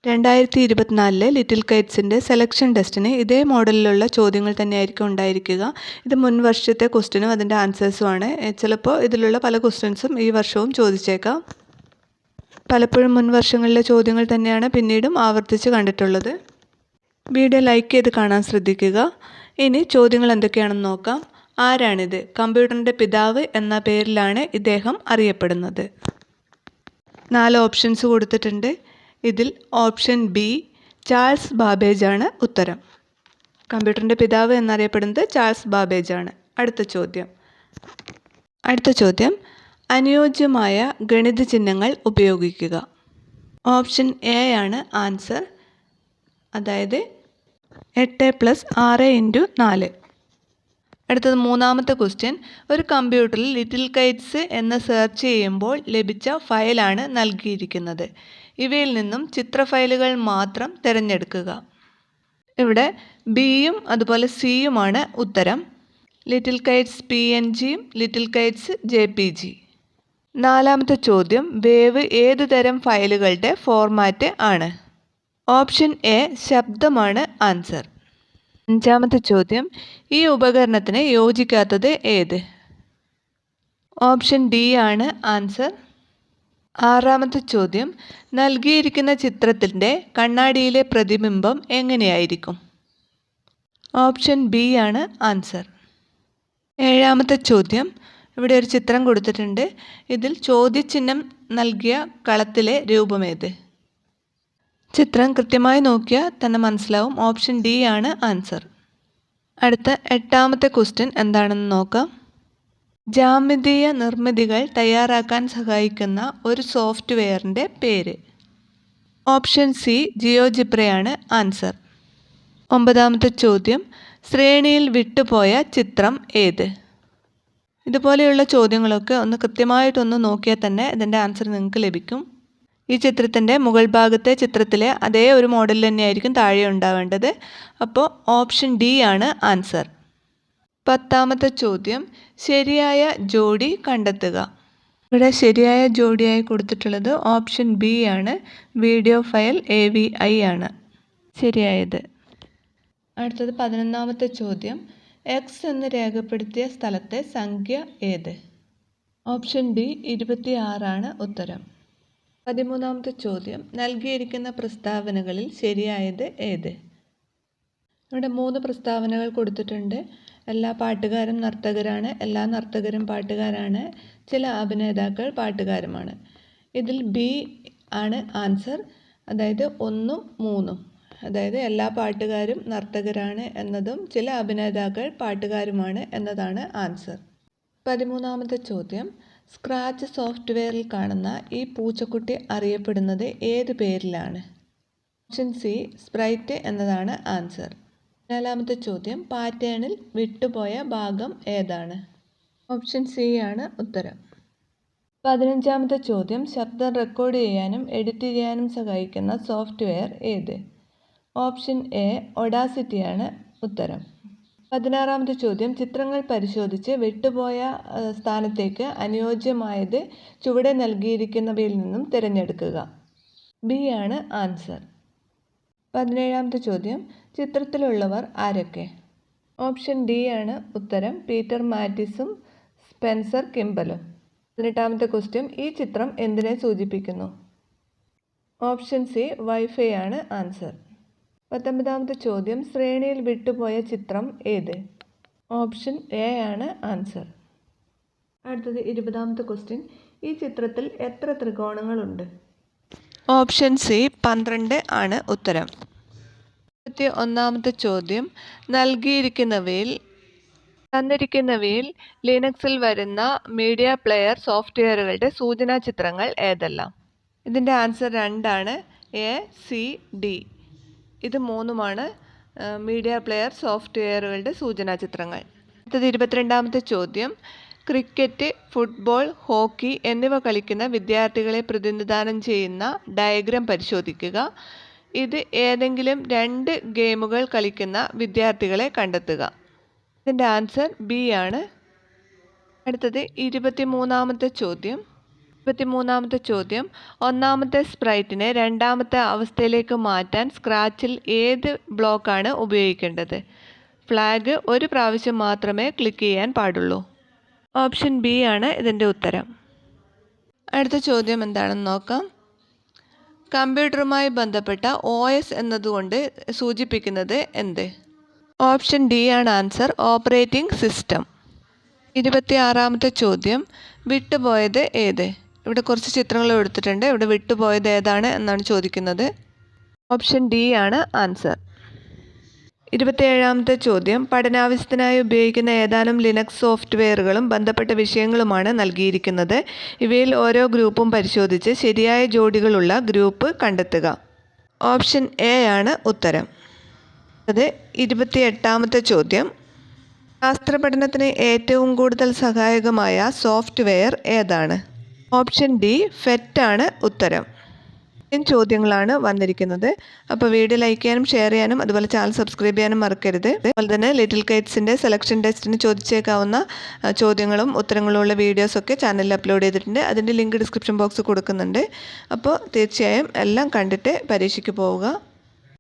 2024 little കൈറ്റ്സിൻ്റെ selection ടെസ്റ്റിന് ഇതേ മോഡലിലുള്ള ചോദ്യങ്ങൾ തന്നെയായിരിക്കും ഉണ്ടായിരിക്കുക. ഇത് മുൻ വർഷത്തെ ക്വസ്റ്റ്യനും അതിൻ്റെ ആൻസേഴ്സുമാണ്. ചിലപ്പോൾ ഇതിലുള്ള പല ക്വസ്റ്റ്യൻസും ഈ വർഷവും ചോദിച്ചേക്കാം. പലപ്പോഴും മുൻ വർഷങ്ങളിലെ ചോദ്യങ്ങൾ തന്നെയാണ് പിന്നീടും ആവർത്തിച്ച് കണ്ടിട്ടുള്ളത്. വീഡിയോ ലൈക്ക് ചെയ്ത് കാണാൻ ശ്രദ്ധിക്കുക. ഇനി ചോദ്യങ്ങൾ എന്തൊക്കെയാണെന്ന് നോക്കാം. ആരാണിത്? കമ്പ്യൂട്ടറിൻ്റെ പിതാവ് എന്ന പേരിലാണ് ഇദ്ദേഹം അറിയപ്പെടുന്നത്. 4 ഓപ്ഷൻസ് കൊടുത്തിട്ടുണ്ട്. ഇതിൽ ഓപ്ഷൻ ബി ചാൾസ് ബാബേജ് ആണ് ഉത്തരം. കമ്പ്യൂട്ടറിൻ്റെ പിതാവ് എന്നറിയപ്പെടുന്നത് ചാൾസ് ബാബേജ് ആണ്. അടുത്ത ചോദ്യം അനുയോജ്യമായ ഗണിത ചിഹ്നങ്ങൾ ഉപയോഗിക്കുക. ഓപ്ഷൻ എ ആണ് ആൻസർ, അതായത് 8 + 6 × 4. അടുത്തത് മൂന്നാമത്തെ ക്വസ്റ്റ്യൻ. ഒരു കമ്പ്യൂട്ടറിൽ ലിറ്റിൽ കൈറ്റ്സ് എന്ന് സെർച്ച് ചെയ്യുമ്പോൾ ലഭിച്ച ഫയലാണ് നൽകിയിരിക്കുന്നത്. ഇവയിൽ നിന്നും ചിത്ര ഫയലുകൾ മാത്രം തിരഞ്ഞെടുക്കുക. ഇവിടെ ബിയും അതുപോലെ സിയുമാണ് ഉത്തരം. ലിറ്റിൽ കൈറ്റ്സ് PNGയും ലിറ്റിൽ കൈറ്റ്സ് JPG. നാലാമത്തെ ചോദ്യം. വേവ് ഏത് തരം ഫയലുകളുടെ ഫോർമാറ്റ് ആണ്? ഓപ്ഷൻ എ ശബ്ദമാണ് ആൻസർ. അഞ്ചാമത്തെ ചോദ്യം. ഈ ഉപകരണത്തിന് യോജിക്കാത്തത് ഏത്? ഓപ്ഷൻ ഡി ആണ് ആൻസർ. ആറാമത്തെ ചോദ്യം. നൽകിയിരിക്കുന്ന ചിത്രത്തിൻ്റെ കണ്ണാടിയിലെ പ്രതിബിംബം എങ്ങനെയായിരിക്കും? ഓപ്ഷൻ ബി ആണ് ആൻസർ. ഏഴാമത്തെ ചോദ്യം. ഇവിടെ ഒരു ചിത്രം കൊടുത്തിട്ടുണ്ട്. ഇതിൽ ചോദ്യചിഹ്നം നൽകിയ കളത്തിലെ രൂപമേത്? ചിത്രം കൃത്യമായി നോക്കിയാൽ തന്നെ മനസ്സിലാവും. ഓപ്ഷൻ ഡി ആണ് ആൻസർ. അടുത്ത എട്ടാമത്തെ ക്വസ്റ്റ്യൻ എന്താണെന്ന് നോക്കാം. ജ്യാമിതീയ നിർമ്മിതികൾ തയ്യാറാക്കാൻ സഹായിക്കുന്ന ഒരു സോഫ്റ്റ്വെയറിൻ്റെ പേര്? ഓപ്ഷൻ സി ജിയോജിബ്രയാണ് ആൻസർ. ഒമ്പതാമത്തെ ചോദ്യം. ശ്രേണിയിൽ വിട്ടുപോയ ചിത്രം ഏത്? ഇതുപോലെയുള്ള ചോദ്യങ്ങളൊക്കെ ഒന്ന് കൃത്യമായിട്ടൊന്ന് നോക്കിയാൽ തന്നെ ഇതിൻ്റെ ആൻസർ നിങ്ങൾക്ക് ലഭിക്കും. ഈ ചിത്രത്തിൻ്റെ മുകൾ ഭാഗത്തെ ചിത്രത്തിലെ അതേ ഒരു മോഡൽ തന്നെയായിരിക്കും താഴെ ഉണ്ടാവേണ്ടത്. അപ്പോൾ ഓപ്ഷൻ ഡി ആണ് ആൻസർ. പത്താമത്തെ ചോദ്യം. ശരിയായ ജോഡി കണ്ടെത്തുക. ഇവിടെ ശരിയായ ജോഡിയായി കൊടുത്തിട്ടുള്ളത് ഓപ്ഷൻ ബി ആണ്. വീഡിയോ ഫയൽ AVI ആണ് ശരിയായത്. അടുത്തത് 11ാമത്തെ ചോദ്യം. X എന്ന് രേഖപ്പെടുത്തിയ സ്ഥലത്തെ സംഖ്യ ഏത്? ഓപ്ഷൻ ഡി 26 ആണ് ഉത്തരം. 13ാമത്തെ ചോദ്യം. നൽകിയിരിക്കുന്ന പ്രസ്താവനകളിൽ ശരിയായത് ഏത്? ഇവിടെ 3 പ്രസ്താവനകൾ കൊടുത്തിട്ടുണ്ട്. എല്ലാ പാട്ടുകാരും നർത്തകരാണ്, എല്ലാ നർത്തകരും പാട്ടുകാരാണ്, ചില അഭിനേതാക്കൾ പാട്ടുകാരുമാണ്. ഇതിൽ ബി ആണ് ആൻസർ, അതായത് 1ഉം 3ഉം. അതായത് എല്ലാ പാട്ടുകാരും നർത്തകരാണ് എന്നതും ചില അഭിനേതാക്കൾ പാട്ടുകാരുമാണ് എന്നതാണ് ആൻസർ. 13ാമത്തെ ചോദ്യം. സ്ക്രാച്ച് സോഫ്റ്റ്വെയറിൽ കാണുന്ന ഈ പൂച്ചക്കുട്ടി അറിയപ്പെടുന്നത് ഏത് പേരിലാണ്? ഓപ്ഷൻ സി സ്പ്രൈറ്റ് എന്നതാണ് ആൻസർ. 14ാമത്തെ ചോദ്യം. പാറ്റേണിൽ വിട്ടുപോയ ഭാഗം ഏതാണ്? ഓപ്ഷൻ സി ആണ് ഉത്തരം. 15ാമത്തെ ചോദ്യം. ശബ്ദം റെക്കോർഡ് ചെയ്യാനും എഡിറ്റ് ചെയ്യാനും സഹായിക്കുന്ന സോഫ്റ്റ്വെയർ ഏത്? ഓപ്ഷൻ എ ഒഡാസിറ്റിയാണ് ഉത്തരം. 16ാമത്തെ ചോദ്യം. ചിത്രങ്ങൾ പരിശോധിച്ച് വിട്ടുപോയ സ്ഥാനത്തേക്ക് അനുയോജ്യമായത് ചുവടെ നൽകിയിരിക്കുന്നവയിൽ നിന്നും തിരഞ്ഞെടുക്കുക. ബി ആണ് ആൻസർ. 17ാമത്തെ ചോദ്യം. ചിത്രത്തിലുള്ളവർ ആരൊക്കെ? ഓപ്ഷൻ ഡി ആണ് ഉത്തരം. പീറ്റർ മാറ്റിസും സ്പെൻസർ കിംബലും. 18ാമത്തെ ക്വസ്റ്റ്യൻ. ഈ ചിത്രം എന്തിനെ സൂചിപ്പിക്കുന്നു? ഓപ്ഷൻ സി വൈഫൈ ആണ് ആൻസർ. 19ാമത്തെ ചോദ്യം. ശ്രേണിയിൽ വിട്ടുപോയ ചിത്രം ഏത്? ഓപ്ഷൻ എ ആണ് ആൻസർ. അടുത്തത് 20ാമത്തെ ക്വസ്റ്റ്യൻ. ഈ ചിത്രത്തിൽ എത്ര ത്രികോണങ്ങളുണ്ട്? ഓപ്ഷൻ സി 12 ആണ് ഉത്തരം. 21ാമത്തെ ചോദ്യം. തന്നിരിക്കുന്നവയിൽ ലിനക്സിൽ വരുന്ന മീഡിയ പ്ലെയർ സോഫ്റ്റ്വെയറുകളുടെ സൂചനാ ചിത്രങ്ങൾ ഏതെല്ലാം? ഇതിൻ്റെ ആൻസർ 2 ആണ്. A, C, D. ഇത് 3ഉമാണ് മീഡിയ പ്ലെയർ സോഫ്റ്റ്വെയറുകളുടെ സൂചനാ ചിത്രങ്ങൾ. അടുത്തത് 22ാമത്തെ ചോദ്യം. ക്രിക്കറ്റ്, ഫുട്ബോൾ, ഹോക്കി എന്നിവ കളിക്കുന്ന വിദ്യാർത്ഥികളെ പ്രതിനിധാനം ചെയ്യുന്ന ഡയഗ്രം പരിശോധിക്കുക. ഇത് ഏതെങ്കിലും 2 ഗെയിമുകൾ കളിക്കുന്ന വിദ്യാർത്ഥികളെ കണ്ടെത്തുക. ഇതിൻ്റെ ആൻസർ ബി ആണ്. അടുത്തത് 23ാമത്തെ ചോദ്യം. 23ാമത്തെ ചോദ്യം, ഒന്നാമത്തെ സ്പ്രൈറ്റിനെ രണ്ടാമത്തെ അവസ്ഥയിലേക്ക് മാറ്റാൻ സ്ക്രാച്ചിൽ ഏത് ബ്ലോക്കാണ് ഉപയോഗിക്കേണ്ടത്? ഫ്ലാഗ് ഒരു പ്രാവശ്യം മാത്രമേ ക്ലിക്ക് ചെയ്യാൻ പാടുള്ളൂ. ഓപ്ഷൻ ബി ആണ് ഇതിൻ്റെ ഉത്തരം. അടുത്ത ചോദ്യം എന്താണെന്ന് നോക്കാം. കമ്പ്യൂട്ടറുമായി ബന്ധപ്പെട്ട OS എന്നതുകൊണ്ട് സൂചിപ്പിക്കുന്നത് എന്ത്? ഓപ്ഷൻ ഡി ആണ് ആൻസർ, ഓപ്പറേറ്റിംഗ് സിസ്റ്റം. 26ാമത്തെ ചോദ്യം, വിട്ടുപോയത് ഏത്? ഇവിടെ കുറച്ച് ചിത്രങ്ങൾ എടുത്തിട്ടുണ്ട്. ഇവിടെ വിട്ടുപോയത് ഏതാണ് എന്നാണ് ചോദിക്കുന്നത്. ഓപ്ഷൻ ഡി ആണ് ആൻസർ. 27ാമത്തെ ചോദ്യം, പഠനാവശ്യത്തിനായി ഉപയോഗിക്കുന്ന ഏതാനും ലിനക്സ് സോഫ്റ്റ്വെയറുകളും ബന്ധപ്പെട്ട വിഷയങ്ങളുമാണ് നൽകിയിരിക്കുന്നത്. ഇവയിൽ ഓരോ ഗ്രൂപ്പും പരിശോധിച്ച് ശരിയായ ജോഡികളുള്ള ഗ്രൂപ്പ് കണ്ടെത്തുക. ഓപ്ഷൻ എ ആണ് ഉത്തരം. അത് 28ാമത്തെ ചോദ്യം, ശാസ്ത്രപഠനത്തിന് ഏറ്റവും കൂടുതൽ സഹായകമായ സോഫ്റ്റ്വെയർ ഏതാണ്? ഓപ്ഷൻ ഡി ഫെറ്റ് ആണ് ഉത്തരം. ചോദ്യങ്ങളാണ് വന്നിരിക്കുന്നത്. അപ്പോൾ വീഡിയോ ലൈക്ക് ചെയ്യാനും ഷെയർ ചെയ്യാനും അതുപോലെ ചാനൽ സബ്സ്ക്രൈബ് ചെയ്യാനും മറക്കരുത്. അതുപോലെ തന്നെ ലിറ്റിൽ കൈറ്റ്സിൻ്റെ സെലക്ഷൻ ടെസ്റ്റിന് ചോദിച്ചേക്കാവുന്ന ചോദ്യങ്ങളും ഉത്തരങ്ങളും ഉള്ള വീഡിയോസൊക്കെ ചാനലിൽ അപ്ലോഡ് ചെയ്തിട്ടുണ്ട്. അതിൻ്റെ ലിങ്ക് ഡിസ്ക്രിപ്ഷൻ ബോക്സ് കൊടുക്കുന്നുണ്ട്. അപ്പോൾ തീർച്ചയായും എല്ലാം കണ്ടിട്ട് പരീക്ഷയ്ക്ക് പോവുക.